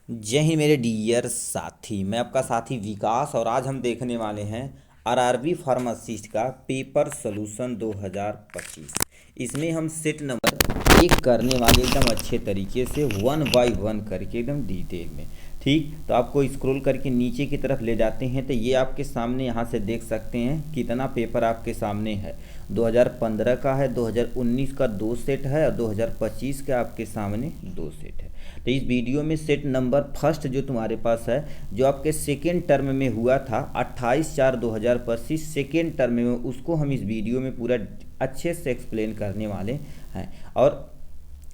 जय हिंद मेरे डियर साथी। मैं आपका साथी विकास और आज हम देखने वाले हैं आरआरबी फार्मासिस्ट का पेपर सोल्यूशन 2025। इसमें हम सेट नंबर एक करने वाले एकदम अच्छे तरीके से वन बाय वन करके एकदम डिटेल में। ठीक, तो आपको स्क्रॉल करके नीचे की तरफ ले जाते हैं तो ये आपके सामने यहाँ से देख सकते हैं कितना पेपर आपके सामने है। 2015 का है, 2019 का 2 सेट है और 2025 का आपके सामने 2 सेट है। तो इस वीडियो में सेट नंबर फर्स्ट जो तुम्हारे पास है, जो आपके सेकेंड टर्म में हुआ था 28/4/2025 सेकेंड टर्म में, उसको हम इस वीडियो में पूरा अच्छे से एक्सप्लेन करने वाले हैं। और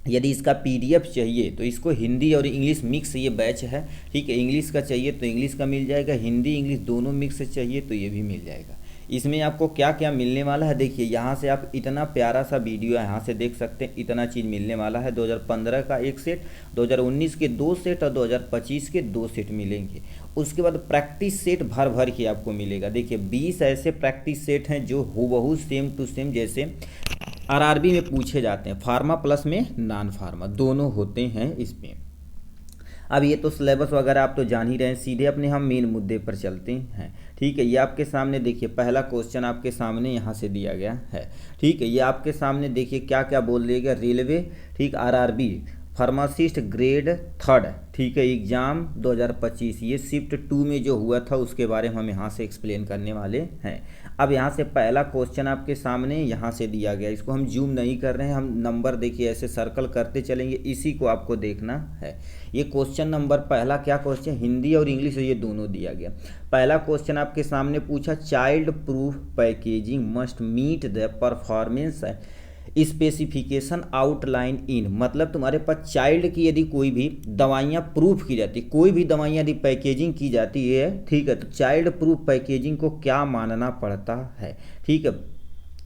यदि इसका पीडीएफ चाहिए तो इसको हिंदी और इंग्लिश मिक्स ये बैच है। ठीक है, इंग्लिश का चाहिए तो इंग्लिश का मिल जाएगा, हिंदी इंग्लिश दोनों मिक्स चाहिए तो ये भी मिल जाएगा। इसमें आपको क्या क्या मिलने वाला है देखिए, यहाँ से आप इतना प्यारा सा वीडियो यहाँ से देख सकते हैं। इतना चीज़ मिलने वाला है। 2015 का एक सेट, 2019 के 2 सेट और 2025 के 2 सेट मिलेंगे। उसके बाद प्रैक्टिस सेट भर भर के आपको मिलेगा। देखिए 20 ऐसे प्रैक्टिस सेट हैं जो हूबहू सेम टू सेम जैसे आरआरबी में पूछे जाते हैं। फार्मा प्लस में नॉन फार्मा दोनों होते हैं इसमें। अब ये तो सिलेबस वगैरह आप तो जान ही रहे हैं, सीधे अपने हम मेन मुद्दे पर चलते हैं। ठीक है, ये आपके सामने देखिए पहला क्वेश्चन आपके सामने यहाँ से दिया गया है। ठीक है, ये आपके सामने देखिए क्या क्या बोल दिया गया। रेलवे, ठीक, आरआरबी फार्मासिस्ट ग्रेड 3, ठीक है, एग्ज़ाम 2025, ये शिफ्ट 2 में जो हुआ था उसके बारे में हम यहाँ से एक्सप्लेन करने वाले हैं। अब यहाँ से पहला क्वेश्चन आपके सामने यहाँ से दिया गया, इसको हम जूम नहीं कर रहे हैं, हम नंबर देखिए ऐसे सर्कल करते चलेंगे, इसी को आपको देखना है। ये क्वेश्चन नंबर पहला क्या क्वेश्चन, हिंदी और इंग्लिश ये दोनों दिया गया। पहला क्वेश्चन आपके सामने पूछा, child proof packaging must meet the performance specification outline in, मतलब तुम्हारे पास चाइल्ड की यदि कोई भी दवाइयाँ प्रूफ की जाती, कोई भी दवाइयाँ यदि पैकेजिंग की जाती है, ठीक है, तो चाइल्ड प्रूफ पैकेजिंग को क्या मानना पड़ता है। ठीक है,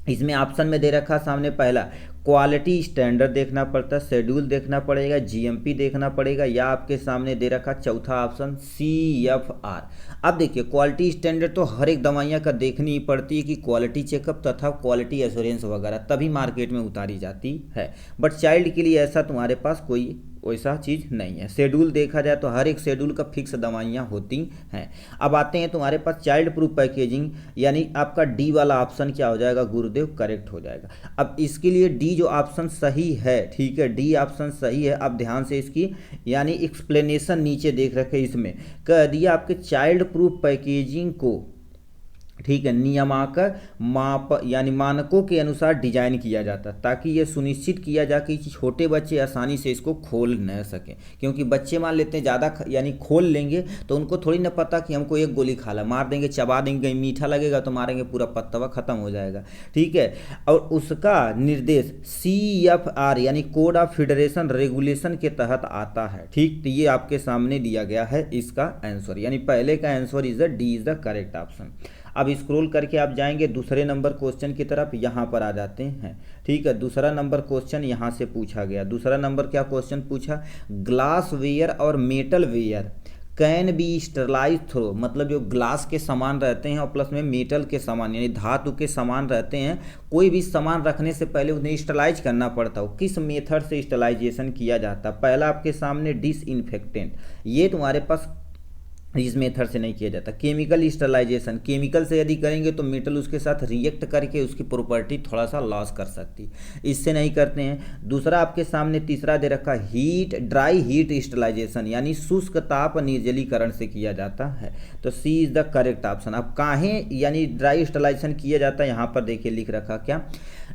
इसमें ऑप्शन में दे रखा सामने पहला क्वालिटी स्टैंडर्ड देखना पड़ता, शेड्यूल देखना पड़ेगा, जीएमपी देखना पड़ेगा, या आपके सामने दे रखा चौथा ऑप्शन सीएफआर। अब देखिए क्वालिटी स्टैंडर्ड तो हर एक दवाइयाँ का देखनी ही पड़ती है कि क्वालिटी चेकअप तथा क्वालिटी एश्योरेंस वगैरह तभी मार्केट में उतारी जाती है। बट चाइल्ड के लिए ऐसा तुम्हारे पास कोई वैसा चीज़ नहीं है। शेड्यूल देखा जाए तो हर एक शेड्यूल का फिक्स दवाइयाँ होती हैं। अब आते हैं तुम्हारे पास चाइल्ड प्रूफ पैकेजिंग, यानी आपका डी वाला ऑप्शन क्या हो जाएगा, गुरुदेव, करेक्ट हो जाएगा। अब इसके लिए डी जो ऑप्शन सही है, ठीक है, डी ऑप्शन सही है। अब ध्यान से इसकी यानी एक्सप्लेनेशन नीचे देख रखे, इसमें कह दिया आपके चाइल्ड प्रूफ पैकेजिंग को, ठीक है, नियामक माप यानी मानकों के अनुसार डिजाइन किया जाता है ताकि ये सुनिश्चित किया जाए कि छोटे बच्चे आसानी से इसको खोल न सकें। क्योंकि बच्चे मान लेते हैं ज़्यादा यानी खोल लेंगे तो उनको थोड़ी ना पता कि हमको एक गोली खा ला, मार देंगे, चबा देंगे, मीठा लगेगा तो मारेंगे, पूरा पत्तवा खत्म हो जाएगा। ठीक है, और उसका निर्देश CFR यानी कोड ऑफ फेडरेशन रेगुलेशन के तहत आता है। ठीक, तो ये आपके सामने दिया गया है इसका आंसर, यानी पहले का answer is the D, is the correct option. अब स्क्रॉल करके आप जाएंगे दूसरे नंबर क्वेश्चन की तरफ, यहाँ पर आ जाते हैं। ठीक है, दूसरा नंबर क्वेश्चन यहाँ से पूछा गया। दूसरा नंबर क्या क्वेश्चन पूछा, ग्लास वेयर और metal ware can be sterilise through, मतलब जो ग्लास के सामान रहते हैं और प्लस में मेटल के सामान यानी धातु के सामान रहते हैं, कोई भी सामान रखने से पहले उन्हें स्टरलाइज करना पड़ता हो। किस मेथड से स्टरलाइजेशन किया जाता है, पहला आपके सामने डिसइंफेक्टेंट, ये तुम्हारे पास इस मेथड से नहीं किया जाता। केमिकल स्टरलाइजेशन, केमिकल से यदि करेंगे तो मेटल उसके साथ रिएक्ट करके उसकी प्रॉपर्टी थोड़ा सा लॉस कर सकती, इससे नहीं करते हैं। दूसरा आपके सामने तीसरा दे रखा हीट, ड्राई हीट स्टरलाइजेशन यानी शुष्क ताप निर्जलीकरण से किया जाता है। तो सी इज द करेक्ट ऑप्शन। अब काहे यानी ड्राई स्टरलाइजेशन किया जाता है, यहाँ पर देखिए लिख रखा क्या,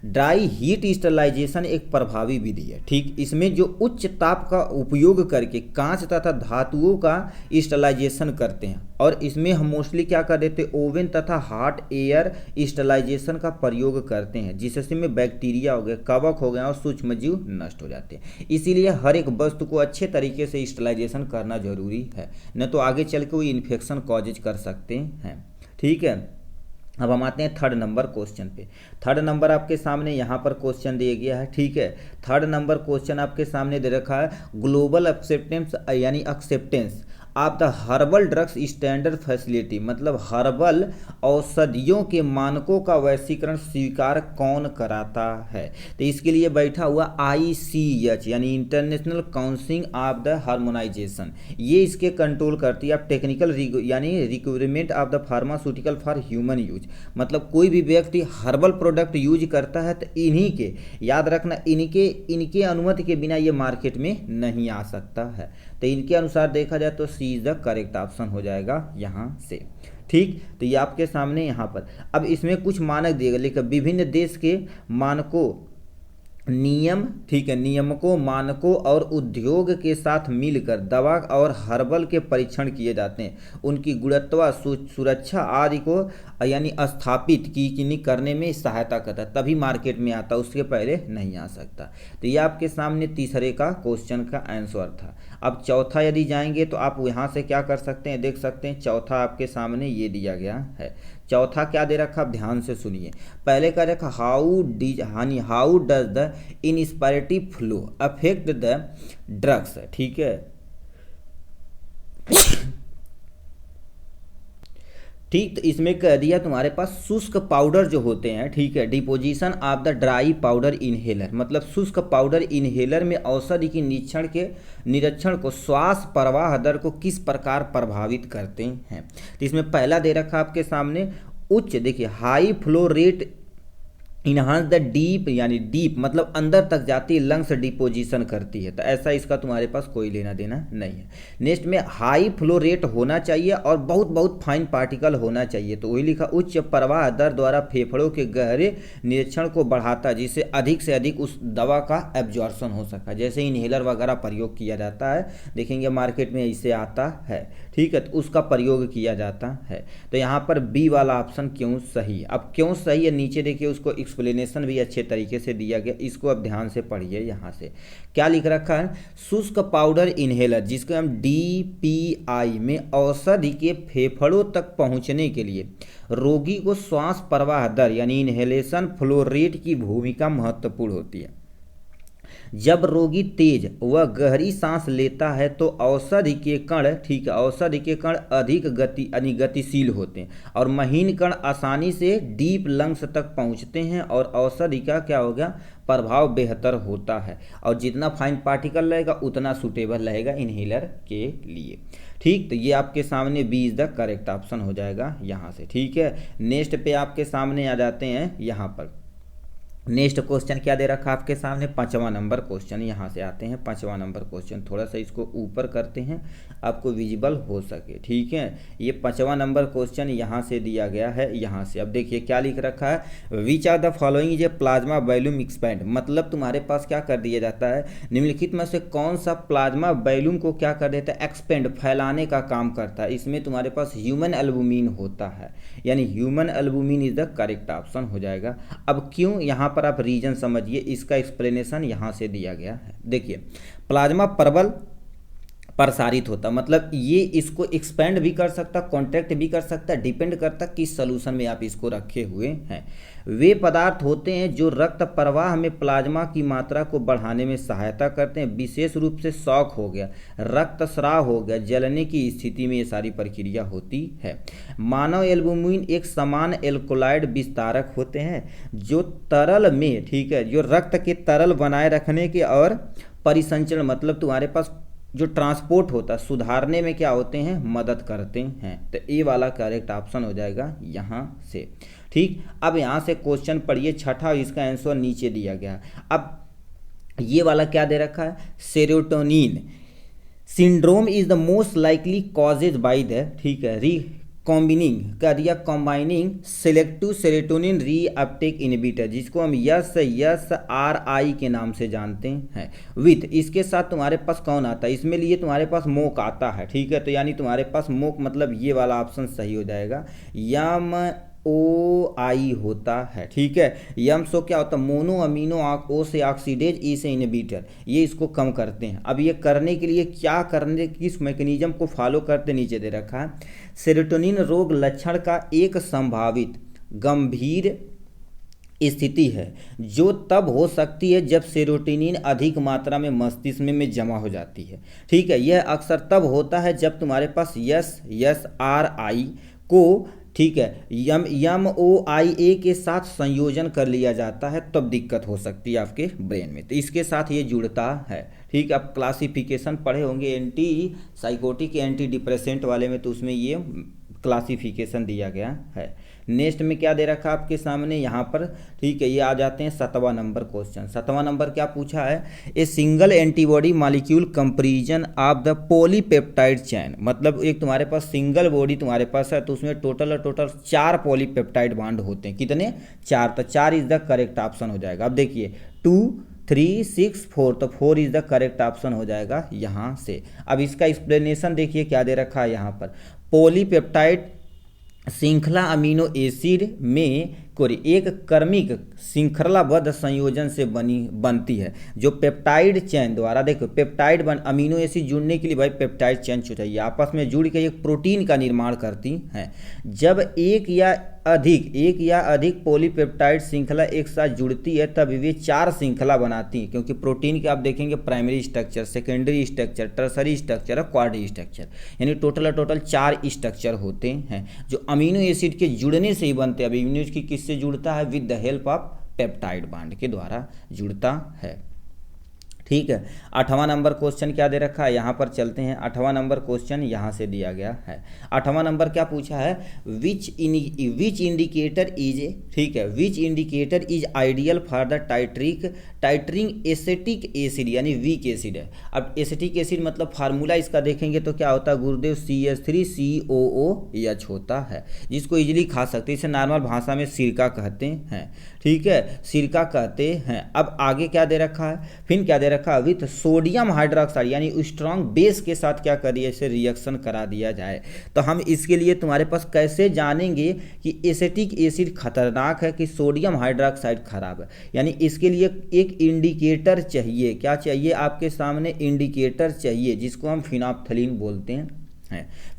ड्राई हीट स्टरलाइजेशन एक प्रभावी विधि है। ठीक, इसमें जो उच्च ताप का उपयोग करके कांच तथा धातुओं का स्टरलाइजेशन करते हैं, और इसमें हम मोस्टली क्या कर देते हैं, ओवन तथा हॉट एयर स्टरलाइजेशन का प्रयोग करते हैं, जिससे में बैक्टीरिया हो गए, कवक हो गए और सूक्ष्मजीव नष्ट हो जाते हैं। इसीलिए हर एक वस्तु को अच्छे तरीके से स्टरलाइजेशन करना जरूरी है, न तो आगे चल के वो इन्फेक्शन कॉजेज कर सकते हैं। ठीक है, अब हम आते हैं थर्ड नंबर क्वेश्चन पे। थर्ड नंबर आपके सामने यहाँ पर क्वेश्चन दिया गया है। ठीक है, थर्ड नंबर क्वेश्चन आपके सामने दे रखा है, ग्लोबल एक्सेप्टेंस यानी acceptance of the herbal drugs standard facility, मतलब हर्बल औषधियों के मानकों का वैश्वीकरण स्वीकार कौन कराता है? तो इसके लिए बैठा हुआ ICH यानी international council of the harmonisation, ये इसके कंट्रोल करती है। अब टेक्निकल यानी requirement of the pharmaceutical for human use, मतलब कोई भी व्यक्ति हर्बल प्रोडक्ट यूज करता है तो इन्हीं के, याद रखना, इनके अनुमति के बिना ये मार्केट में नहीं आ सकता है। तो इनके अनुसार देखा जाए तो सी इज द करेक्ट ऑप्शन हो जाएगा यहाँ से। ठीक, तो ये आपके सामने यहाँ पर अब इसमें कुछ मानक दिए गए, लेकिन विभिन्न देश के मानकों, नियम, ठीक है, नियमकों, मानकों और उद्योग के साथ मिलकर दवा और हर्बल के परीक्षण किए जाते हैं। उनकी गुणवत्ता, सुरक्षा आदि को यानी स्थापित की करने में सहायता करता है, तभी मार्केट में आता, उसके पहले नहीं आ सकता। तो ये आपके सामने तीसरे का क्वेश्चन का आंसर था। अब चौथा यदि जाएंगे तो आप यहाँ से क्या कर सकते हैं, देख सकते हैं चौथा आपके सामने ये दिया गया है। चौथा क्या दे रखा, आप ध्यान से सुनिए। पहले का रखा how does the inspirative flow affect the drugs, ठीक है। ठीक, तो इसमें कह दिया तुम्हारे पास शुष्क पाउडर जो होते हैं, ठीक है, deposition of the dry powder inhaler, मतलब शुष्क पाउडर इनहेलर में औषधि की निरीक्षण को श्वास प्रवाह दर को किस प्रकार प्रभावित करते हैं। तो इसमें पहला दे रखा आपके सामने उच्च, देखिए, high flow rate enhance the deep, यानी डीप मतलब अंदर तक जाती है, लंग्स डिपोजिशन करती है, तो ऐसा इसका तुम्हारे पास कोई लेना देना नहीं है। नेक्स्ट में हाई फ्लो रेट होना चाहिए और बहुत बहुत फाइन पार्टिकल होना चाहिए, तो वही लिखा उच्च प्रवाह दर द्वारा फेफड़ों के गहरे निरीक्षण को बढ़ाता है, जिससे अधिक से अधिक उस दवा का एब्जॉर्प्शन हो सका। जैसे इनहेलर वगैरह प्रयोग किया जाता है, देखेंगे मार्केट में इसे आता है, ठीक है, तो उसका प्रयोग किया जाता है। तो यहाँ पर बी वाला ऑप्शन क्यों सही है। अब क्यों सही है नीचे देखिए, उसको एक्सप्लेनेशन भी अच्छे तरीके से दिया गया, इसको अब ध्यान से पढ़िए। यहाँ से क्या लिख रखा है, शुष्क पाउडर इनहेलर, जिसको हम DPI में औषधि के फेफड़ों तक पहुँचने के लिए रोगी को श्वास प्रवाह दर यानी इनहेलेशन फ्लो रेट की भूमिका महत्वपूर्ण होती है। जब रोगी तेज व गहरी सांस लेता है तो औषधि के कण, ठीक है, औषधि के कण अधिक गतिशील होते हैं और महीन कण आसानी से डीप लंग्स तक पहुंचते हैं और औषधि का क्या हो गया, प्रभाव बेहतर होता है, और जितना फाइन पार्टिकल रहेगा उतना सूटेबल रहेगा इनहेलर के लिए। ठीक, तो ये आपके सामने B is the correct option हो जाएगा यहाँ से। ठीक है, नेक्स्ट पे आपके सामने आ जाते हैं। यहाँ पर नेक्स्ट क्वेश्चन क्या दे रखा आपके सामने, 5वां नंबर क्वेश्चन। यहाँ से आते हैं 5वां नंबर क्वेश्चन, थोड़ा सा इसको ऊपर करते हैं आपको विजिबल हो सके। ठीक है, ये 5वां नंबर क्वेश्चन यहाँ से दिया गया है। यहाँ से अब देखिए क्या लिख रखा है, which are the following is a plasma volume expand, मतलब तुम्हारे पास क्या कर दिया जाता है, निम्नलिखित में से कौन सा प्लाज्मा बैलूम को क्या कर देता है, एक्सपेंड, फैलाने का काम करता है। इसमें तुम्हारे पास ह्यूमन एल्बुमिन होता है, यानी human albumin is the correct option हो जाएगा। अब क्यों, यहाँ पर आप रीजन समझिए, इसका एक्सप्लेनेशन यहाँ से दिया गया है। देखिए, प्लाज्मा प्रबल प्रसारित होता, मतलब ये इसको एक्सपेंड भी कर सकता, कॉन्ट्रैक्ट भी कर सकता, डिपेंड करता किस सोल्यूशन में आप इसको रखे हुए हैं। वे पदार्थ होते हैं जो रक्त प्रवाह में प्लाज्मा की मात्रा को बढ़ाने में सहायता करते हैं, विशेष रूप से शॉक हो गया, रक्तस्राव हो गया, जलने की स्थिति में ये सारी प्रक्रिया होती है। मानव एल्बुमिन एक समान एल्कोलाइड विस्तारक होते हैं जो तरल में, ठीक है, जो रक्त के तरल बनाए रखने के और परिसंचरण, मतलब तुम्हारे पास जो ट्रांसपोर्ट होता है, सुधारने में क्या होते हैं, मदद करते हैं। तो ए वाला करेक्ट ऑप्शन हो जाएगा यहाँ से। ठीक, अब यहाँ से क्वेश्चन पढ़िए छठा, इसका आंसर नीचे दिया गया। अब ये वाला क्या दे रखा है, serotonin syndrome is the most likely causes by the, ठीक है, combining selective serotonin reuptake inhibitor, जिसको हम SSRI के नाम से जानते हैं। विथ, इसके साथ तुम्हारे पास कौन आता है, इसमें लिए तुम्हारे पास मोक आता है। ठीक है, तो यानी तुम्हारे पास मोक, मतलब ये वाला ऑप्शन सही हो जाएगा। MOI होता है। ठीक है, यम सो क्या होता है, मोनो अमीनो ओ से ऑक्सीडेज, ई से इनहिबिटर, ये इसको कम करते हैं। अब ये करने के लिए क्या करने, किस मैकेनिज्म को फॉलो करते, नीचे दे रखा है। सेरोटोनिन रोग लक्षण का एक संभावित गंभीर स्थिति है जो तब हो सकती है जब सेरोटोनिन अधिक मात्रा में मस्तिष्क में जमा हो जाती है। ठीक है, यह अक्सर तब होता है जब तुम्हारे पास यस आर आई को, ठीक है, यम ओ आई ए के साथ संयोजन कर लिया जाता है, तब दिक्कत हो सकती है आपके ब्रेन में। तो इसके साथ ये जुड़ता है। ठीक है, आप क्लासिफिकेशन पढ़े होंगे एंटी साइकोटिक एंटी डिप्रेसेंट वाले में, तो उसमें ये क्लासिफिकेशन दिया गया है। नेक्स्ट में क्या दे रखा आपके सामने यहाँ पर, ठीक है, ये आ जाते हैं 7वां नंबर क्वेश्चन। 7वां नंबर क्या पूछा है, a single antibody molecule comparison of the polypeptide chain. मतलब एक तुम्हारे पास सिंगल बॉडी तुम्हारे पास है, तो उसमें टोटल 4 पॉलीपेप्टाइड बॉन्ड होते हैं। कितने? 4। तो 4 इज द करेक्ट ऑप्शन हो जाएगा। अब देखिए 2 3 6 4, तो 4 इज द करेक्ट ऑप्शन हो जाएगा यहाँ से। अब इसका एक्सप्लेनेशन देखिए क्या दे रखा है यहाँ पर, पॉलीपेप्टाइड श्रृंखला अमीनो एसिड में एक क्रमिक श्रृंखलाबद्ध संयोजन से बनती है, जो पेप्टाइड चेन द्वारा, देखो पेप्टाइड अमीनो एसिड जुड़ने के लिए भाई पेप्टाइड चेन चाहिए, आपस में जुड़ के एक प्रोटीन का निर्माण करती हैं। जब एक या अधिक पॉलीपेप्टाइड श्रृंखला एक साथ जुड़ती है तब वे 4 श्रृंखला बनाती हैं, क्योंकि प्रोटीन के आप देखेंगे primary structure, secondary structure, tertiary structure और क्वाड्री स्ट्रक्चर, यानी टोटल 4 स्ट्रक्चर होते हैं जो अमीनो एसिड के जुड़ने से ही बनते हैं। अब अमीनो एसिड किससे जुड़ता है? With the help of peptide bond के द्वारा जुड़ता है। ठीक है, 8वां नंबर क्वेश्चन क्या दे रखा है, यहाँ पर चलते हैं। 8वां नंबर क्वेश्चन यहाँ से दिया गया है। 8वां नंबर क्या पूछा है, विच इंडिकेटर इज, ठीक है, which indicator is ideal for the titrating acetic acid, यानी वीक एसिड है। अब एसेटिक एसिड मतलब फार्मूला इसका देखेंगे तो क्या होता है गुरुदेव, CH3COOH होता है, जिसको इजीली खा सकते हैं। इसे नॉर्मल भाषा में सिरका कहते हैं। ठीक है, सिरका कहते हैं। अब आगे क्या दे रखा है, फिर क्या दे रखा है, विथ सोडियम हाइड्रोक्साइड, यानी स्ट्रॉन्ग बेस के साथ क्या करिए, इसे रिएक्शन करा दिया जाए। तो हम इसके लिए तुम्हारे पास कैसे जानेंगे कि एसेटिक एसिड खतरनाक है कि सोडियम हाइड्रोक्साइड खराब है, यानी इसके लिए एक इंडिकेटर चाहिए। क्या चाहिए आपके सामने? इंडिकेटर चाहिए, जिसको हम फिनाप्थलीन बोलते हैं।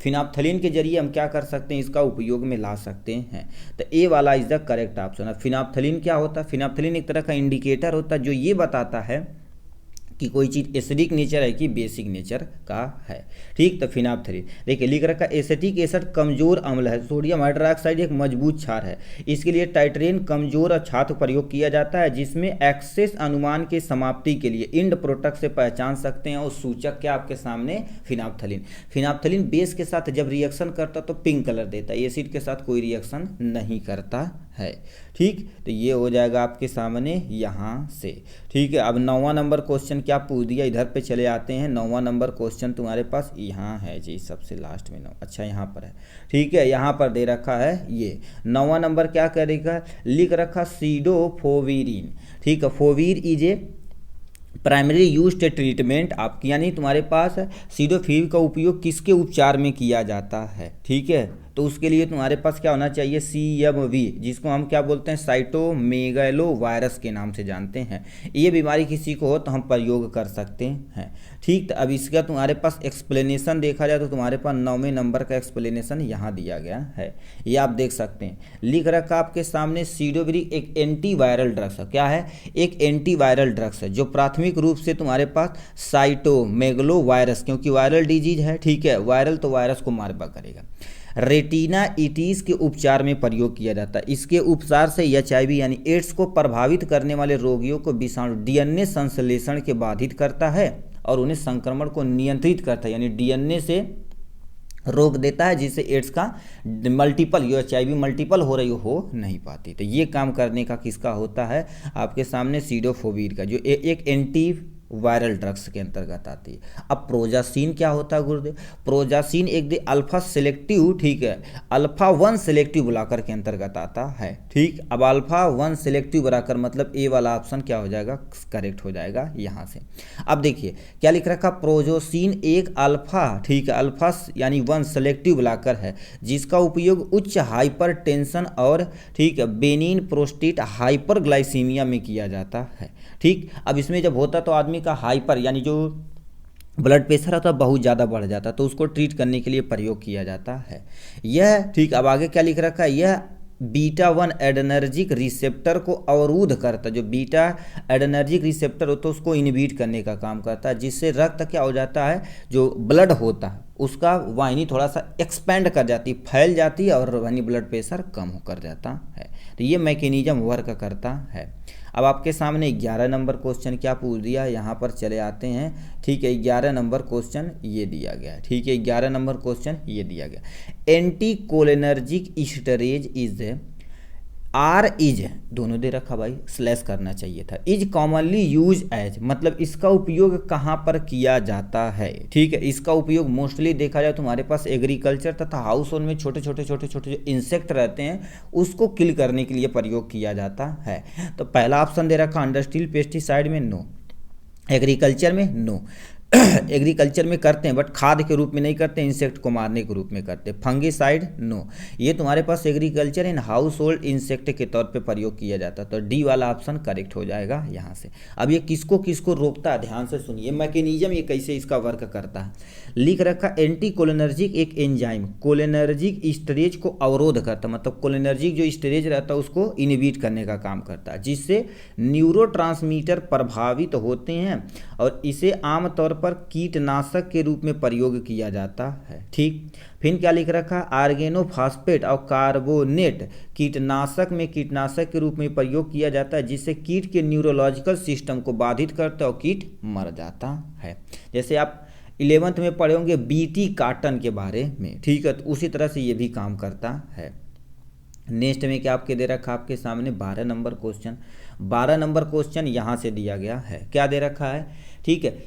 फिनाप्थलीन के जरिए हम क्या कर सकते हैं, इसका उपयोग में ला सकते हैं। तो ए वाला इज द करेक्ट ऑप्शन है। फिनाप्थलीन क्या होता है? फिनाप्थलीन एक तरह का इंडिकेटर होता है जो ये बताता है कि कोई चीज़ एसिडिक नेचर है कि बेसिक नेचर का है। ठीक, तो फिनाप्थलीन देखिए लिख रखा, एसिटिक एसिड कमजोर अम्ल है, सोडियम हाइड्रोक्साइड एक मजबूत क्षार है। इसके लिए टाइट्रेन कमजोर और छात्र प्रयोग किया जाता है, जिसमें एक्सेस अनुमान की समाप्ति के लिए इंड प्रोडक्ट से पहचान सकते हैं। और सूचक क्या आपके सामने? फिनाप्थलीन बेस के साथ जब रिएक्शन करता तो पिंक कलर देता है, एसिड के साथ कोई रिएक्शन नहीं करता है। ठीक, तो ये हो जाएगा आपके सामने यहाँ से। ठीक है, अब 9वां नंबर क्वेश्चन क्या पूछ दिया, इधर पे चले आते हैं। 9वां नंबर क्वेश्चन तुम्हारे पास यहाँ है जी, सबसे लास्ट में। अच्छा यहाँ पर है। ठीक है, यहाँ पर दे रखा है ये 9वां नंबर क्या करेगा, लिख रखा सीडोफोविरिन। ठीक है, फोविर is a primary used treatment आपकी, यानी तुम्हारे पास सीडोफिल का उपयोग किसके उपचार में किया जाता है? ठीक है, तो उसके लिए तुम्हारे पास क्या होना चाहिए, CMV, जिसको हम क्या बोलते हैं, साइटोमेगालो वायरस के नाम से जानते हैं। ये बीमारी किसी को हो तो हम प्रयोग कर सकते हैं। ठीक, तो अब इसका तुम्हारे पास एक्सप्लेनेशन देखा जाए तो तुम्हारे पास 9वें नंबर का एक्सप्लेनेशन यहाँ दिया गया है, ये आप देख सकते हैं। लिख रखा आपके सामने, सीडोविरिक एक एंटीवायरल ड्रग्स है। क्या है? एक एंटीवायरल ड्रग्स है जो प्राथमिक रूप से तुम्हारे पास साइटोमेगलो वायरस, क्योंकि वायरल डिजीज है, ठीक है, वायरल तो वायरस को मार करेगा, रेटिनाइटिस के उपचार में प्रयोग किया जाता है। इसके उपचार से HIV यानी एड्स को प्रभावित करने वाले रोगियों को विषाणु DNA संश्लेषण के बाधित करता है और उन्हें संक्रमण को नियंत्रित करता है, यानी DNA से रोक देता है, जिससे एड्स का मल्टीपल HIV मल्टीपल हो रही हो नहीं पाती। तो ये काम करने का किसका होता है आपके सामने, सीडोफोविर का, जो एक एंटी वायरल ड्रग्स के अंतर्गत आती है। अब प्रोजासिन क्या होता है गुरुदेव? प्रोजासिन एक दे अल्फा सेलेक्टिव, ठीक है, अल्फा 1 सेलेक्टिव ब्लॉकर के अंतर्गत आता है। ठीक, अब अल्फा 1 सेलेक्टिव ब्लॉकर मतलब ए वाला ऑप्शन क्या हो जाएगा, करेक्ट हो जाएगा यहाँ से। अब देखिए क्या लिख रखा, प्रोजासिन एक अल्फा, ठीक है, अल्फा यानी 1 सेलेक्टिव ब्लॉकर है, जिसका उपयोग उच्च हाइपर टेंशन और, ठीक है, बेनिन प्रोस्टेट हाइपरग्लाइसीमिया में किया जाता है। ठीक, अब इसमें जब होता तो आदमी का हाइपर यानी जो ब्लड प्रेशर होता है बहुत ज़्यादा बढ़ जाता है, तो उसको ट्रीट करने के लिए प्रयोग किया जाता है यह। ठीक, अब आगे क्या लिख रखा है, यह बीटा 1 एडर्नर्जिक रिसेप्टर को अवरुद्ध करता है। जो बीटा एडर्नर्जिक रिसेप्टर होता है उसको इनहिबिट करने का काम करता है, जिससे रक्त क्या हो जाता है, जो ब्लड होता है उसका वाहिनी थोड़ा सा एक्सपेंड कर जाती है, फैल जाती है और वाहिनी ब्लड प्रेशर कम कर जाता है। तो ये मैकेनिज्म वर्क करता है। अब आपके सामने 11 नंबर क्वेश्चन क्या पूछ दिया, यहाँ पर चले आते हैं। ठीक है, 11 नंबर क्वेश्चन ये दिया गया है। ठीक है, 11 नंबर क्वेश्चन ये दिया गया, anticholinergic storage is are is, दोनों दे रखा भाई, स्लैश करना चाहिए था, इज कॉमनली यूज एज, मतलब इसका उपयोग कहाँ पर किया जाता है। ठीक है, इसका उपयोग मोस्टली देखा जाए तुम्हारे पास एग्रीकल्चर तथा हाउस होल्ड में छोटे छोटे जो इंसेक्ट रहते हैं उसको किल करने के लिए प्रयोग किया जाता है। तो पहला ऑप्शन दे रखा इंडस्ट्रियल पेस्टिसाइड में नो, एग्रीकल्चर में नो, एग्रीकल्चर में करते हैं बट खाद के रूप में नहीं करते, इंसेक्ट को मारने के रूप में करते हैं। फंगिसाइड नो, ये तुम्हारे पास agriculture in household insect के तौर पे प्रयोग किया जाता है। तो डी वाला ऑप्शन करेक्ट हो जाएगा यहाँ से। अब ये किसको किसको रोकता है, ध्यान से सुनिए मैकेनिज्म ये कैसे इसका वर्क करता है। लिख रखा एंटी कोलिनर्जिक एक एंजाइम कोलिनर्जिक स्टेरेज को अवरोध करता है, मतलब कोलिनर्जिक जो स्टेरेज रहता है उसको इनहिबिट करने का काम करता है, जिससे न्यूरोट्रांसमीटर प्रभावित होते हैं और इसे आमतौर पर कीटनाशक के रूप में प्रयोग किया जाता है। ठीक, फिर क्या लिख रखा, आर्गेनोफॉस्फेट और कार्बोनेट कीटनाशक के रूप में प्रयोग किया जाता है, जिससे कीट के न्यूरोलॉजिकल सिस्टम को बाधित करता है और कीट मर जाता है। जैसे आप 11th में पढ़े होंगे बीटी कार्टन के बारे में। ठीक है, तो उसी तरह से ये भी काम करता है। नेक्स्ट में क्या आपके दे रखा आपके सामने 12 नंबर क्वेश्चन। 12 नंबर क्वेश्चन यहाँ से दिया गया है, क्या दे रखा है। ठीक है,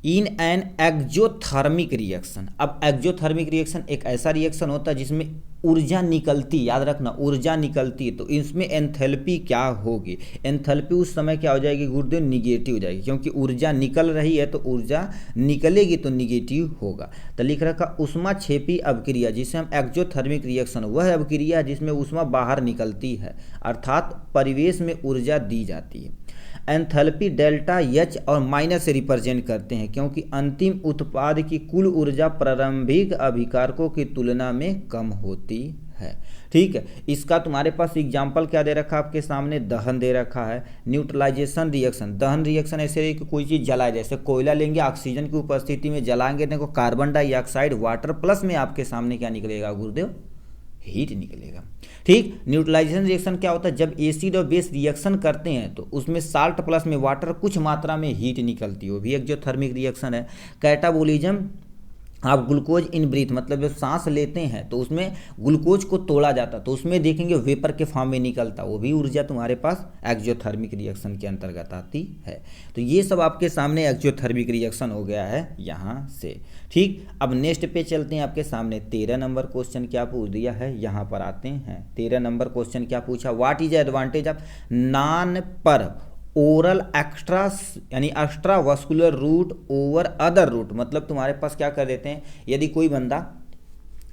इन एन एक्जोथर्मिक रिएक्शन। अब एक्जोथर्मिक रिएक्शन एक ऐसा रिएक्शन होता है जिसमें ऊर्जा निकलती, याद रखना ऊर्जा निकलती है, तो इसमें एंथैल्पी क्या होगी, एंथैल्पी उस समय क्या हो जाएगी गुरुदेव, निगेटिव हो जाएगी, क्योंकि ऊर्जा निकल रही है तो ऊर्जा निकलेगी तो निगेटिव होगा। तो लिख रखा ऊष्माक्षेपी अभिक्रिया, जिसे हम एक्जोथर्मिक रिएक्शन, वह अभिक्रिया जिसमें ऊष्मा बाहर निकलती है, अर्थात परिवेश में ऊर्जा दी जाती है। एंथैल्पी डेल्टा एच और माइनस से रिप्रेजेंट करते हैं, क्योंकि अंतिम उत्पाद की कुल ऊर्जा प्रारंभिक अभिकारकों की तुलना में कम होती है। ठीक है, इसका तुम्हारे पास एग्जाम्पल क्या दे रखा आपके सामने, दहन दे रखा है, न्यूट्रलाइजेशन रिएक्शन। दहन रिएक्शन ऐसे है कि कोई चीज़ जलाए, जैसे कोयला लेंगे ऑक्सीजन की उपस्थिति में जलाएंगे, देखो कार्बन डाइऑक्साइड वाटर प्लस में आपके सामने क्या निकलेगा गुरुदेव, हीट निकलेगा। ठीक, न्यूट्रलाइजेशन रिएक्शन क्या होता है, जब एसिड और बेस रिएक्शन करते हैं तो उसमें साल्ट प्लस में वाटर कुछ मात्रा में हीट निकलती है, वो भी एक जो थर्मिक रिएक्शन है। कैटाबोलिज्म, आप ग्लूकोज इन ब्रीथ, मतलब जब सांस लेते हैं तो उसमें ग्लूकोज को तोड़ा जाता तो उसमें देखेंगे वेपर के फॉर्म में निकलता, वो भी ऊर्जा तुम्हारे पास एक्जोथर्मिक रिएक्शन के अंतर्गत आती है। तो ये सब आपके सामने एक्जोथर्मिक रिएक्शन हो गया है यहाँ से। ठीक, अब नेक्स्ट पे चलते हैं। आपके सामने 13 नंबर क्वेश्चन क्या पूछ दिया है, यहाँ पर आते हैं। 13 नंबर क्वेश्चन क्या पूछा, what is advantage of non per oral extra यानी extra vascular route over other route, मतलब तुम्हारे पास क्या कर देते हैं, यदि कोई बंदा,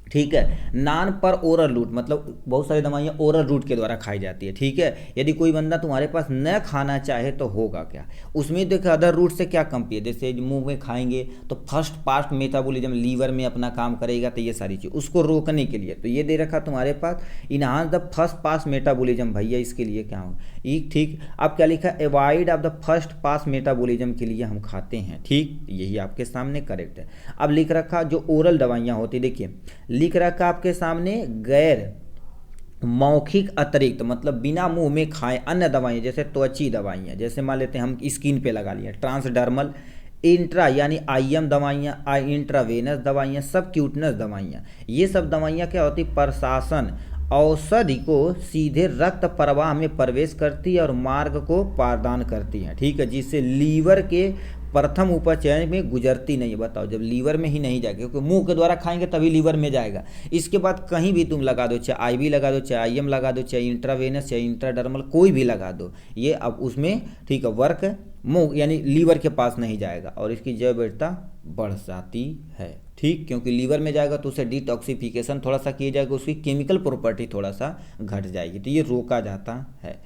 ठीक है, नॉन पर ओरल रूट, मतलब बहुत सारी दवाइयाँ ओरल रूट के द्वारा खाई जाती है। ठीक है, यदि कोई बंदा तुम्हारे पास न खाना चाहे तो होगा क्या, उसमें देखो अदर रूट से क्या कम्पी है, जैसे मुंह में खाएंगे तो फर्स्ट पास्ट मेटाबॉलिज्म लीवर में अपना काम करेगा, तो ये सारी चीज़ उसको रोकने के लिए तो ये दे रखा तुम्हारे पास enhance the first pass metabolism, भैया इसके लिए क्या हो, ठीक। अब क्या लिखा, avoid of the first pass metabolism के लिए हम खाते हैं। ठीक, यही आपके सामने करेक्ट है। अब लिख रखा जो ओरल दवाइयाँ होती, देखिए लिख रखा आपके सामने गैर मौखिक अतिरिक्त, मतलब बिना मुंह में खाए अन्य दवाइयाँ, जैसे त्वची दवाइयाँ, जैसे मान लेते हैं हम स्किन पे लगा लिए, ट्रांसडर्मल, इंट्रा यानी आईएम दवाइयाँ, इंट्रावेनस दवाइयाँ, सब क्यूटनस दवाइयाँ, ये सब दवाइयाँ क्या होती, प्रशासन औषधि को सीधे रक्त प्रवाह में प्रवेश करती है और मार्ग को पारदान करती है। ठीक है, जिससे लीवर के प्रथम उपचय में गुजरती नहीं है। बताओ, जब लीवर में ही नहीं जाएगा, क्योंकि मुंह के द्वारा खाएंगे तभी लीवर में जाएगा, इसके बाद कहीं भी तुम लगा दो, चाहे आईवी लगा दो, चाहे आईएम लगा दो, चाहे इंट्रावेनस, चाहे इंट्राडर्मल, कोई भी लगा दो, ये अब उसमें ठीक है वर्क मुंह यानी लीवर के पास नहीं जाएगा और इसकी जैव वैधता बढ़ जाती है। ठीक, क्योंकि लीवर में जाएगा तो उसे डिटॉक्सिफिकेशन थोड़ा सा किया जाएगा, उसकी केमिकल प्रॉपर्टी थोड़ा सा घट जाएगी, तो ये रोका जाता है।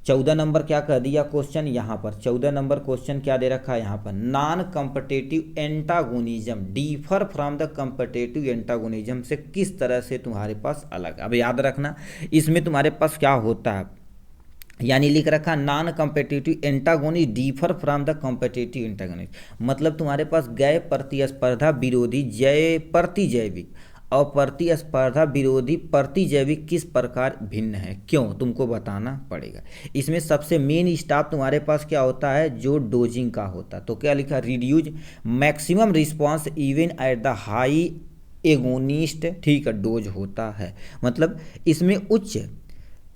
14 नंबर क्या कह दिया क्वेश्चन यहाँ पर, 14 नंबर क्वेश्चन क्या दे रखा है यहाँ पर, non competitive antagonism differ from the competitive antagonism से किस तरह से तुम्हारे पास अलग। अब याद रखना इसमें तुम्हारे पास क्या होता है, यानी लिख रखा non competitive antagonist differ from the competitive antagonist, मतलब तुम्हारे पास गैर प्रतिस्पर्धा विरोधी प्रतिजैविक और प्रतिस्पर्धा विरोधी प्रतिजैविक किस प्रकार भिन्न है, क्यों तुमको बताना पड़ेगा। इसमें सबसे मेन स्टाफ तुम्हारे पास क्या होता है, जो डोजिंग का होता, तो क्या लिखा, reduce maximum response even at the high agonist, ठीक है, डोज होता है। मतलब इसमें उच्च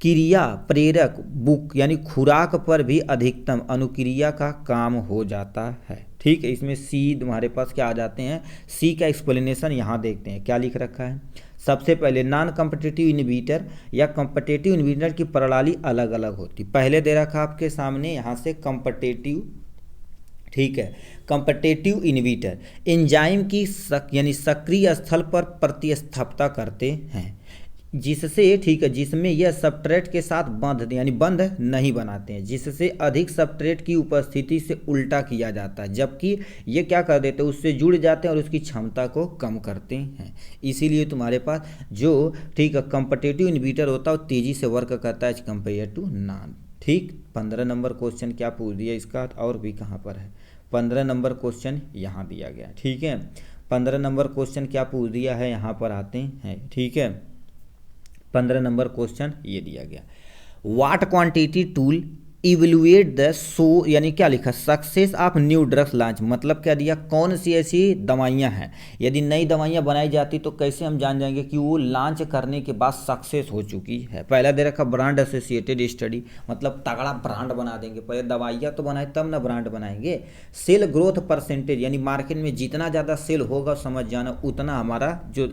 क्रिया प्रेरक बुक यानी खुराक पर भी अधिकतम अनुक्रिया का काम हो जाता है, ठीक है। इसमें सी तुम्हारे पास क्या आ जाते हैं, सी का एक्सप्लेनेशन यहाँ देखते हैं क्या लिख रखा है। सबसे पहले नॉन कॉम्पिटिटिव इनहिबिटर या कॉम्पिटिटिव इनहिबिटर की प्रणाली अलग अलग होती, पहले दे रखा आपके सामने यहाँ से कॉम्पिटिटिव, ठीक है, कॉम्पिटिटिव इनहिबिटर एंजाइम की यानी सक्रिय स्थल पर प्रतिस्थापना करते हैं जिससे, ठीक है, जिसमें यह सबस्ट्रेट के साथ बंध यानी बंध नहीं बनाते हैं, जिससे अधिक सबस्ट्रेट की उपस्थिति से उल्टा किया जाता है, जबकि ये क्या कर देते हैं, उससे जुड़ जाते हैं और उसकी क्षमता को कम करते हैं। इसीलिए तुम्हारे पास जो, ठीक है, कॉम्पिटिटिव इनहिबिटर होता है वो तेज़ी से वर्क करता है कंपेयर टू नॉन, ठीक। 15 नंबर क्वेश्चन क्या पूछ दिया इसका, और भी कहाँ पर है, 15 नंबर क्वेश्चन यहाँ दिया गया, ठीक है। 15 नंबर क्वेश्चन क्या पूछ दिया है, यहाँ पर आते हैं, ठीक है। 15 नंबर क्वेश्चन ये दिया गया, what quantity tool evaluate the so, यानी क्या लिखा, success of new drugs launch, मतलब क्या दिया, कौन सी ऐसी दवाइयाँ हैं, यदि नई दवाइयाँ बनाई जाती तो कैसे हम जान जाएंगे कि वो लॉन्च करने के बाद सक्सेस हो चुकी है। पहला दे रखा ब्रांड एसोसिएटेड स्टडी, मतलब तगड़ा ब्रांड बना देंगे, पहले दवाइयाँ तो बनाए तब ना ब्रांड बनाएंगे। सेल ग्रोथ परसेंटेज, यानी मार्केट में जितना ज़्यादा सेल होगा समझ जाना उतना हमारा जो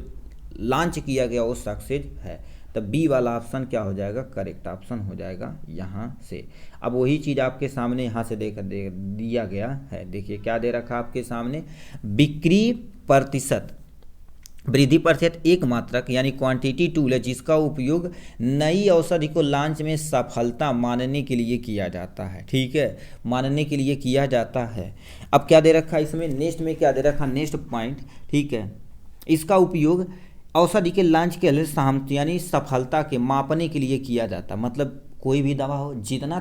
लॉन्च किया गया वो सक्सेस है। तो बी वाला ऑप्शन क्या हो जाएगा, करेक्ट ऑप्शन हो जाएगा यहाँ से। अब वही चीज़ आपके सामने यहाँ से दिया गया है, देखिए क्या दे रखा आपके सामने, बिक्री प्रतिशत वृद्धि प्रतिशत एक मात्रक यानी क्वांटिटी टूल है जिसका उपयोग नई औषधि को लॉन्च में सफलता मानने के लिए किया जाता है, ठीक है, मानने के लिए किया जाता है। अब क्या दे रखा इसमें, नेक्स्ट में क्या दे रखा, नेक्स्ट पॉइंट, ठीक है, इसका उपयोग औषधि के लॉन्च के लिए यानी सफलता के मापने के लिए किया जाता है। मतलब कोई भी दवा हो, जितना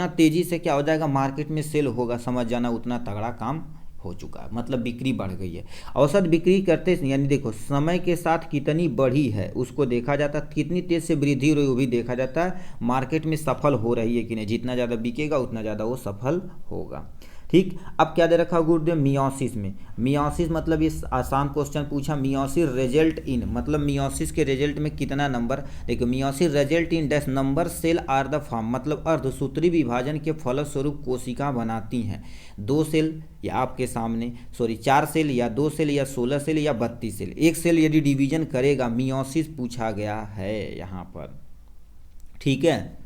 तेज़ी से क्या हो जाएगा मार्केट में सेल होगा समझ जाना उतना तगड़ा काम हो चुका है, मतलब बिक्री बढ़ गई है। औसत बिक्री करते यानी देखो समय के साथ कितनी बढ़ी है उसको देखा जाता है, कितनी तेज से वृद्धि हो रही वो भी देखा जाता है, मार्केट में सफल हो रही है कि नहीं, जितना ज़्यादा बिकेगा उतना ज़्यादा वो सफल होगा, ठीक। अब क्या दे रखा गुरुदेव, मियोसिस में, मियोसिस मतलब ये आसान क्वेश्चन पूछा, मियोसिस रिजल्ट इन, मतलब मियोसिस के रिजल्ट में कितना नंबर, देखो meiosis result in dash number cell are the form, मतलब अर्धसूत्री विभाजन के फलस्वरूप कोशिका बनाती हैं 2 सेल या आपके सामने 4 सेल या 2 सेल या 16 सेल या 32 सेल, एक सेल यदि डिवीजन करेगा, मियोसिस पूछा गया है यहाँ पर, ठीक है,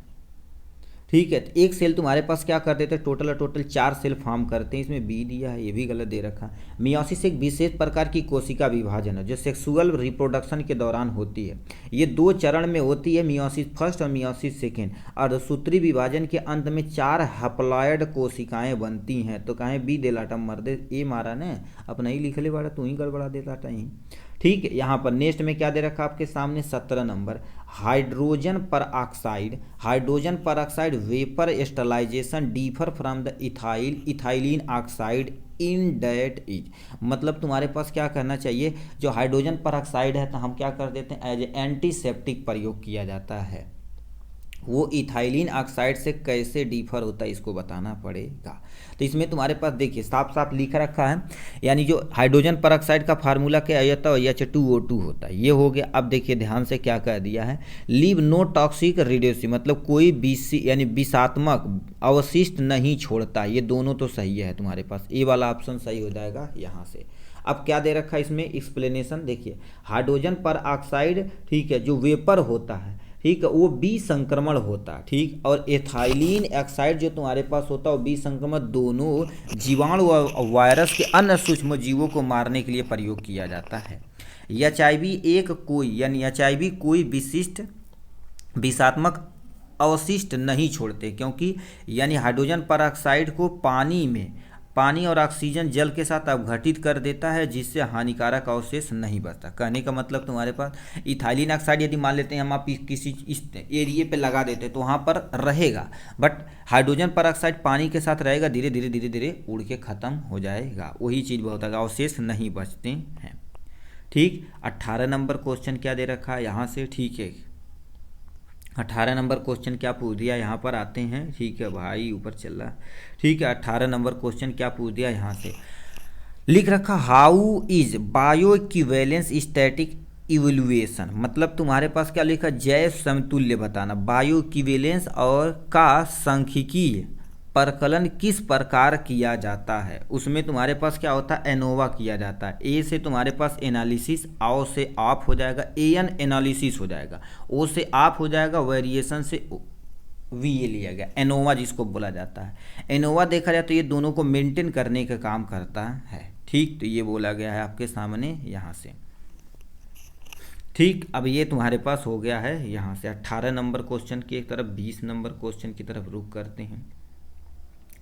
ठीक है। तो एक सेल तुम्हारे पास क्या कर देते हैं, टोटल 4 सेल फॉर्म करते हैं, इसमें बी दिया है, ये भी गलत दे रखा। मियोसिस एक विशेष प्रकार की कोशिका विभाजन है जो सेक्सुअल रिप्रोडक्शन के दौरान होती है, ये 2 चरण में होती है, मियोसिस फर्स्ट और मियोसिस सेकेंड। अर्धसूत्री विभाजन के अंत में 4 हैप्लॉयड कोशिकाएं बनती हैं, तो कहें बी दे लाटा मर्दे, ए मारा ने अपना ही लिख ले बाड़ा, तू ही गड़बड़ा देता टाइम, ठीक है। यहाँ पर नेक्स्ट में क्या दे रखा आपके सामने 17 नंबर, हाइड्रोजन पर oxide vapour sterilisation differ from the ethylene oxide in that is, मतलब तुम्हारे पास क्या करना चाहिए, जो हाइड्रोजन पर ऑक्साइड है तो हम क्या कर देते हैं एज एंटीसेप्टिक प्रयोग किया जाता है, वो इथाइलिन ऑक्साइड से कैसे डिफर होता है इसको बताना पड़ेगा। तो इसमें तुम्हारे पास देखिए साफ साफ लिख रखा है, यानी जो हाइड्रोजन परऑक्साइड का फार्मूला क्या होता है, H2O2 होता है, ये हो गया। अब देखिए ध्यान से क्या कह दिया है, लीव नो टॉक्सिक रेडियोसिव, मतलब कोई यानी विषात्मक अवशिष्ट नहीं छोड़ता, ये दोनों तो सही है तुम्हारे पास, ए वाला ऑप्शन सही हो जाएगा यहाँ से। अब क्या दे रखा है इसमें एक्सप्लेनेशन, देखिए हाइड्रोजन परऑक्साइड, ठीक है, जो वेपर होता है, ठीक है, वो विसंक्रमण होता है, ठीक, और एथाइलिन ऑक्साइड जो तुम्हारे पास होता है वो विसंक्रमण दोनों जीवाणु और वायरस के अन्य सूक्ष्म जीवों को मारने के लिए प्रयोग किया जाता है। HIV कोई विशिष्ट विषात्मक अवशिष्ट नहीं छोड़ते, क्योंकि यानी हाइड्रोजन परऑक्साइड को पानी और ऑक्सीजन जल के साथ अपघटित कर देता है, जिससे हानिकारक अवशेष नहीं बचता। कहने का मतलब तुम्हारे पास इथाइलिन ऑक्साइड यदि मान लेते हैं हम, आप किसी इस एरिए पे लगा देते तो वहाँ पर रहेगा, बट हाइड्रोजन परऑक्साइड पानी के साथ रहेगा, धीरे धीरे धीरे धीरे उड़ के ख़त्म हो जाएगा। वही चीज़ बहुत है, अवशेष नहीं बचते हैं। ठीक, 18 नंबर क्वेश्चन क्या दे रखा है यहाँ से, ठीक है 18 नंबर क्वेश्चन क्या पूछ दिया, यहाँ पर आते हैं। ठीक है भाई, ऊपर चल रहा है। ठीक है, 18 नंबर क्वेश्चन क्या पूछ दिया यहाँ से, लिख रखा how is bio equivalence static evaluation. मतलब तुम्हारे पास क्या लिखा, जैव समतुल्य बताना। बायो इक्विवेलेंस और का सांख्यिकीय परकलन किस प्रकार किया जाता है, उसमें तुम्हारे पास क्या होता है, एनोवा किया जाता है। ए से तुम्हारे पास एनालिसिस, आओ से आप हो जाएगा, एन एनालिसिस हो जाएगा, ओ से आप हो जाएगा, वेरिएशन से वी ए लिया गया, एनोवा जिसको बोला जाता है। एनोवा देखा जाए तो ये दोनों को मेंटेन करने का काम करता है। ठीक, तो ये बोला गया है आपके सामने यहाँ से। ठीक, अब ये तुम्हारे पास हो गया है यहाँ से 18 नंबर क्वेश्चन की एक तरफ 20 नंबर क्वेश्चन की तरफ रुख करते हैं।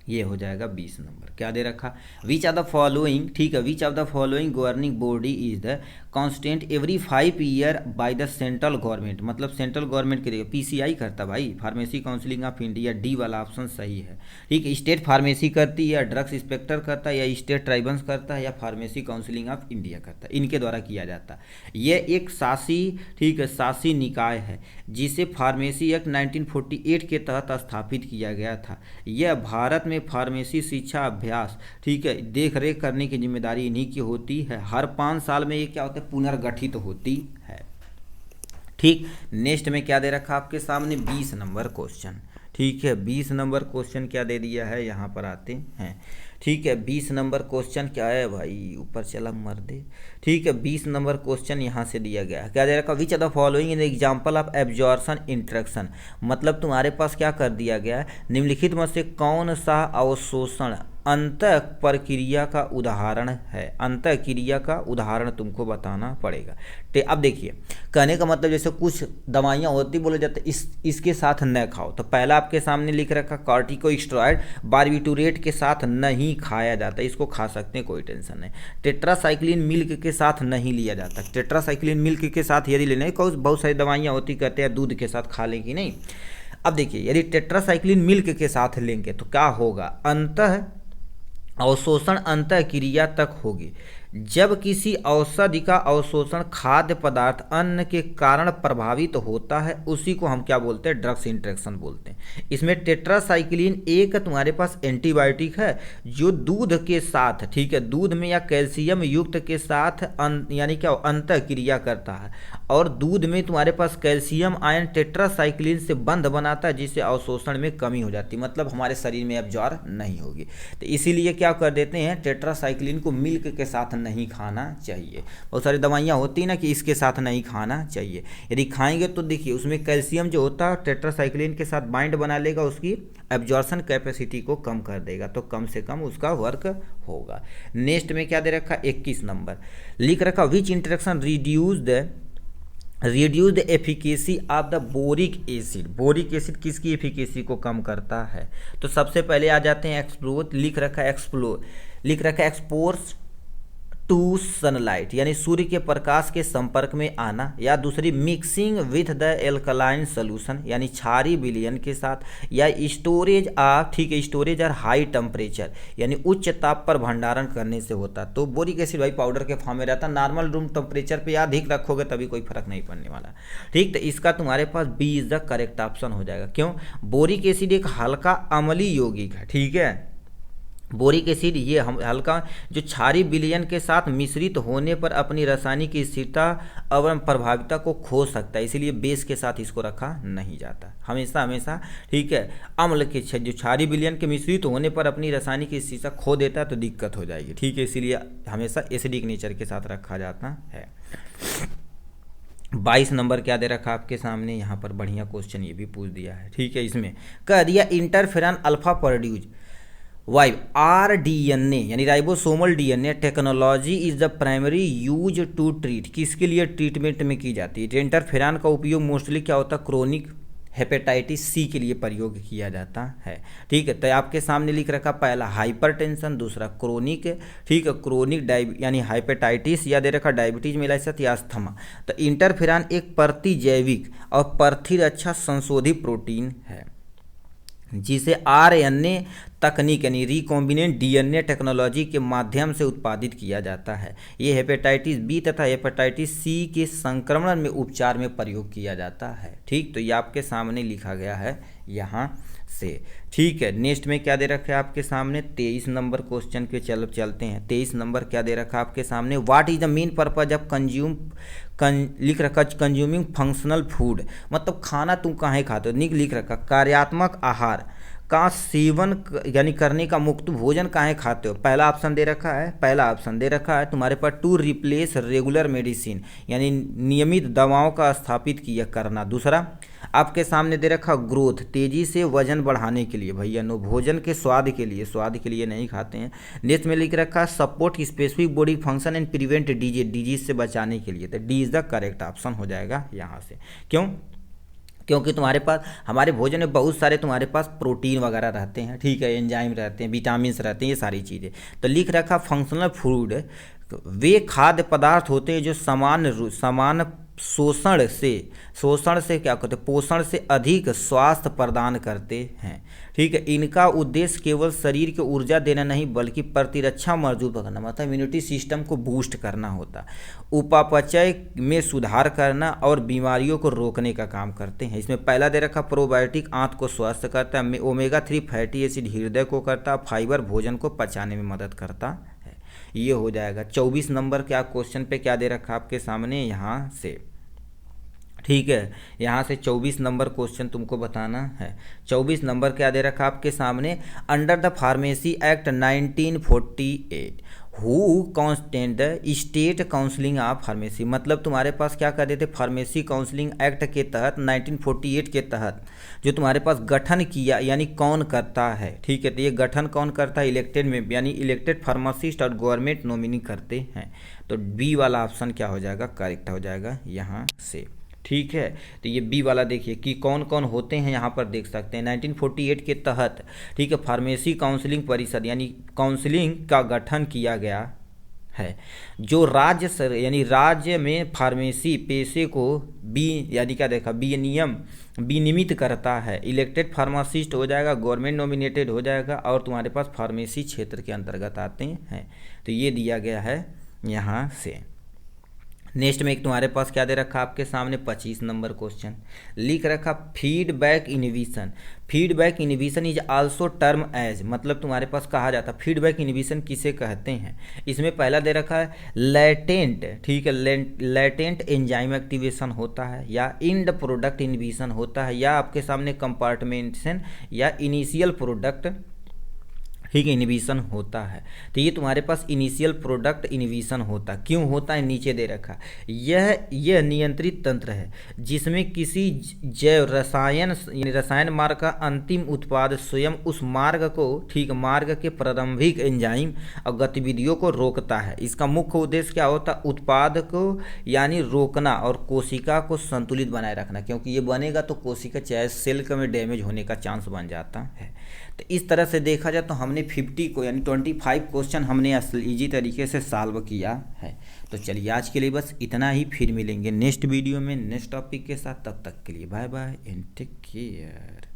ये हो जाएगा 20 नंबर। क्या दे रखा, विच ऑफ द फॉलोइंग, ठीक है, which of the following governing body is the constant every 5 year by the central government. मतलब सेंट्रल गवर्नमेंट के पीसीआई करता भाई, pharmacy counselling of India, D वाला ऑप्शन सही है। ठीक है, स्टेट फार्मेसी करती है, या ड्रग्स इंस्पेक्टर करता है, या स्टेट ट्राइबल्स करता है, या फार्मेसी काउंसिलिंग ऑफ इंडिया करता है, इनके द्वारा किया जाता है। यह एक शासी, ठीक है, शासी निकाय है, जिसे फार्मेसी एक्ट 1948 के तहत स्थापित किया गया था। यह भारत में फार्मेसी शिक्षा अभ्यास, ठीक है, देख रेख करने की जिम्मेदारी इन्हीं की होती है। हर 5 साल में ये क्या होता है, पुनर्गठित होती है। ठीक, नेक्स्ट में क्या दे रखा आपके सामने, 20 नंबर क्वेश्चन। ठीक है, 20 नंबर क्वेश्चन क्या दे दिया है, यहाँ पर आते हैं। ठीक है, 20 नंबर क्वेश्चन क्या है भाई, ऊपर चला मर दे। ठीक है, 20 नंबर क्वेश्चन यहाँ से दिया गया है। क्या दे रखा, which of the following in example of absorption interaction. मतलब तुम्हारे पास क्या कर दिया गया है, निम्नलिखित में से कौन सा अवशोषण अंतः प्रक्रिया का उदाहरण है। अंतः क्रिया का उदाहरण तुमको बताना पड़ेगा। अब देखिए, कहने का मतलब जैसे कुछ दवाइयाँ होती, बोले जाते इसके साथ न खाओ, तो पहला आपके सामने लिख रखा कॉर्टिकोस्टेरॉइड बारबिटूरेट के साथ नहीं खाया जाता, इसको खा सकते हैं, कोई टेंशन नहीं। टेट्रासाइक्लिन मिल्क के साथ नहीं लिया जाता। टेट्रासाइक्लिन मिल्क के साथ यदि लेना है, बहुत सारी दवाइयाँ होती, कहते हैं दूध के साथ खा लें कि नहीं। अब देखिए, यदि टेट्रासाइक्लिन मिल्क के साथ लेंगे तो क्या होगा, अंतः अवशोषण अंतः क्रिया तक होगी। जब किसी औषधि का अवशोषण खाद्य पदार्थ अन्न के कारण प्रभावित होता है, उसी को हम क्या बोलते हैं, ड्रग्स इंट्रैक्शन बोलते हैं। इसमें टेट्रासाइक्लिन एक तुम्हारे पास एंटीबायोटिक है, जो दूध के साथ, ठीक है, दूध में या कैल्शियम युक्त के साथ यानी क्या अंतः क्रिया करता है, और दूध में तुम्हारे पास कैल्शियम आयन टेट्रासाइक्लिन से बंध बनाता है, जिससे अवशोषण में कमी हो जाती है, मतलब हमारे शरीर में एब्जॉर्ब नहीं होगी। तो इसीलिए क्या कर देते हैं, टेट्रासाइक्लिन को मिल्क के साथ नहीं खाना चाहिए। बहुत सारी दवाइयाँ होती है ना कि इसके साथ नहीं खाना चाहिए, यदि खाएंगे तो देखिए उसमें कैल्शियम जो होता है टेट्रासाइक्लिन के साथ बाइंड बना लेगा, उसकी एब्जॉर्प्शन कैपेसिटी को कम कर देगा, तो कम से कम उसका वर्क होगा। नेक्स्ट में क्या दे रखा, 21 नंबर लिख रखा, which interaction reduce the efficacy of the boric acid. Boric acid किसकी एफिकेसी को कम करता है, तो सबसे पहले आ जाते हैं एक्सप्लोर, लिख रखा एक्सपोर्स टू सनलाइट, यानी सूर्य के प्रकाश के संपर्क में आना, या दूसरी mixing with the alkaline solution, यानी क्षारीय विलयन के साथ, या स्टोरेज ऑफ, ठीक है, स्टोरेज और हाई टेम्परेचर, यानी उच्च ताप पर भंडारण करने से होता। तो बोरिक एसिड भाई पाउडर के फॉर्म में रहता, नॉर्मल रूम टेम्परेचर पे या अधिक रखोगे तभी कोई फर्क नहीं पड़ने वाला। ठीक, तो इसका तुम्हारे पास B is the correct option हो जाएगा। क्यों, बोरिक एसिड एक हल्का अम्लीय यौगिक है। ठीक है, बोरिक एसिड ये हल्का जो क्षारीय विलयन के साथ मिश्रित होने पर अपनी रासायनिक स्थिरता एवं प्रभाविता को खो सकता है, इसीलिए बेस के साथ इसको रखा नहीं जाता हमेशा। ठीक है, अम्ल के जो क्षारीय विलयन के मिश्रित होने पर अपनी रासायनिक स्थिरता खो देता है तो दिक्कत हो जाएगी। ठीक है, इसीलिए हमेशा एसिडिक नेचर के साथ रखा जाता है। 22 नंबर क्या दे रखा आपके सामने, यहाँ पर बढ़िया क्वेश्चन ये भी पूछ दिया है। ठीक है, इसमें कह दिया interferon alpha produce Y RDNA यानी ribosomal DNA technology is the primary use to treat, किसके लिए ट्रीटमेंट में की जाती है। इंटरफेरॉन का उपयोग मोस्टली क्या होता है, क्रोनिक हेपेटाइटिस सी के लिए प्रयोग किया जाता है। ठीक है, तो आपके सामने लिख रखा पहला हाइपरटेंशन, दूसरा क्रोनिक, ठीक है क्रोनिक यानी हाइपेटाइटिस, या दे रखा डायबिटीज मेलाइटस या अस्थमा। तो इंटरफेरॉन एक प्रतिजैविक और प्रतिरक्षा संशोधित प्रोटीन है जिसे आरएनए तकनीक यानी रिकॉम्बिनेंट डीएनए टेक्नोलॉजी के माध्यम से उत्पादित किया जाता है। ये हेपेटाइटिस बी तथा हेपेटाइटिस सी के संक्रमण में उपचार में प्रयोग किया जाता है। ठीक, तो ये आपके सामने लिखा गया है यहाँ से। ठीक है, नेक्स्ट में क्या दे रखा है आपके सामने 23 नंबर क्वेश्चन के चलते हैं। 23 नंबर क्या दे रखा है आपके सामने, what is the main purpose of लिख रखा कंज्यूमिंग फंक्शनल फूड, मतलब खाना तुम काहे खाते हो। लिख रखा कार्यात्मक आहार का सेवन यानी करने का मुक्त भोजन काहे खाते हो। पहला ऑप्शन दे रखा है तुम्हारे पास टू रिप्लेस रेगुलर मेडिसिन यानी नियमित दवाओं का स्थापित किया करना। दूसरा आपके सामने दे रखा ग्रोथ, तेजी से वजन बढ़ाने के लिए। भैया नो, भोजन के स्वाद के लिए नहीं खाते हैं। नेक्स्ट में लिख रखा support specific body function and prevent disease से बचाने के लिए। तो D is the correct option हो जाएगा यहाँ से। क्योंकि तुम्हारे पास हमारे भोजन में बहुत सारे तुम्हारे पास प्रोटीन वगैरह रहते हैं, ठीक है, एंजाइम रहते हैं, विटामिन रहते हैं, ये सारी चीज़ें। तो लिख रखा फंक्शनल फूड वे खाद्य पदार्थ होते हैं जो समान शोषण से क्या कहते हैं, पोषण से अधिक स्वास्थ्य प्रदान करते हैं। ठीक है, इनका उद्देश्य केवल शरीर को ऊर्जा देना नहीं बल्कि प्रतिरक्षा मजबूत करना, मतलब इम्यूनिटी सिस्टम को बूस्ट करना होता, उपापचय में सुधार करना और बीमारियों को रोकने का काम करते हैं। इसमें पहला दे रखा प्रोबायोटिक आंत को स्वस्थ करता है, ओमेगा 3 फैटी एसिड हृदय को करता है, फाइबर भोजन को पचाने में मदद करता है। ये हो जाएगा 24 नंबर क्या क्वेश्चन पे क्या दे रखा आपके सामने यहाँ से। ठीक है, यहाँ से 24 नंबर क्वेश्चन तुमको बताना है। 24 नंबर क्या दे रखा आपके सामने, under the pharmacy act 1948 who constant the state counselling of pharmacy, मतलब तुम्हारे पास क्या कर देते, फार्मेसी काउंसलिंग एक्ट के तहत 1948 के तहत जो तुम्हारे पास गठन किया यानी कौन करता है। ठीक है, तो ये गठन कौन करता है, इलेक्टेड में यानी इलेक्टेड फार्मासिस्ट और गवर्नमेंट नॉमिनी करते हैं। तो बी वाला ऑप्शन क्या हो जाएगा, करेक्ट हो जाएगा यहाँ से। ठीक है, तो ये बी वाला देखिए कि कौन कौन होते हैं, यहाँ पर देख सकते हैं 1948 के तहत। ठीक है, फार्मेसी काउंसलिंग परिषद यानी काउंसलिंग का गठन किया गया है जो राज्य में फार्मेसी पेशे को विनियमित करता है। इलेक्टेड फार्मासिस्ट हो जाएगा, गवर्नमेंट नॉमिनेटेड हो जाएगा और तुम्हारे पास फार्मेसी क्षेत्र के अंतर्गत आते हैं। तो ये दिया गया है यहाँ से। नेक्स्ट में एक तुम्हारे पास क्या दे रखा आपके सामने 25 नंबर क्वेश्चन लिख रखा feedback inhibition is also term as, मतलब तुम्हारे पास कहा जाता फीडबैक इनहिबिशन किसे कहते हैं। इसमें पहला दे रखा है लेटेंट, ठीक है, लेटेंट एंजाइम एक्टिवेशन होता है या इंड प्रोडक्ट इनहिबिशन होता है या आपके सामने कंपार्टमेंटेशन या इनिशियल प्रोडक्ट, ठीक है, इनहिबिशन होता है। तो ये तुम्हारे पास इनिशियल प्रोडक्ट इनहिबिशन होता, क्यों होता है नीचे दे रखा। यह नियंत्रित तंत्र है जिसमें किसी जैव रसायन मार्ग का अंतिम उत्पाद स्वयं उस मार्ग को, ठीक, मार्ग के प्रारंभिक एंजाइम और गतिविधियों को रोकता है। इसका मुख्य उद्देश्य क्या होता है, उत्पाद को यानी रोकना और कोशिका को संतुलित बनाए रखना, क्योंकि ये बनेगा तो कोशिका चाहे सेल में डैमेज होने का चांस बन जाता है। तो इस तरह से देखा जाए तो हमने 50 को यानी 25 क्वेश्चन हमने ईजी तरीके से सॉल्व किया है। तो चलिए आज के लिए बस इतना ही, फिर मिलेंगे नेक्स्ट वीडियो में नेक्स्ट टॉपिक के साथ। तब तक के लिए bye bye and take care.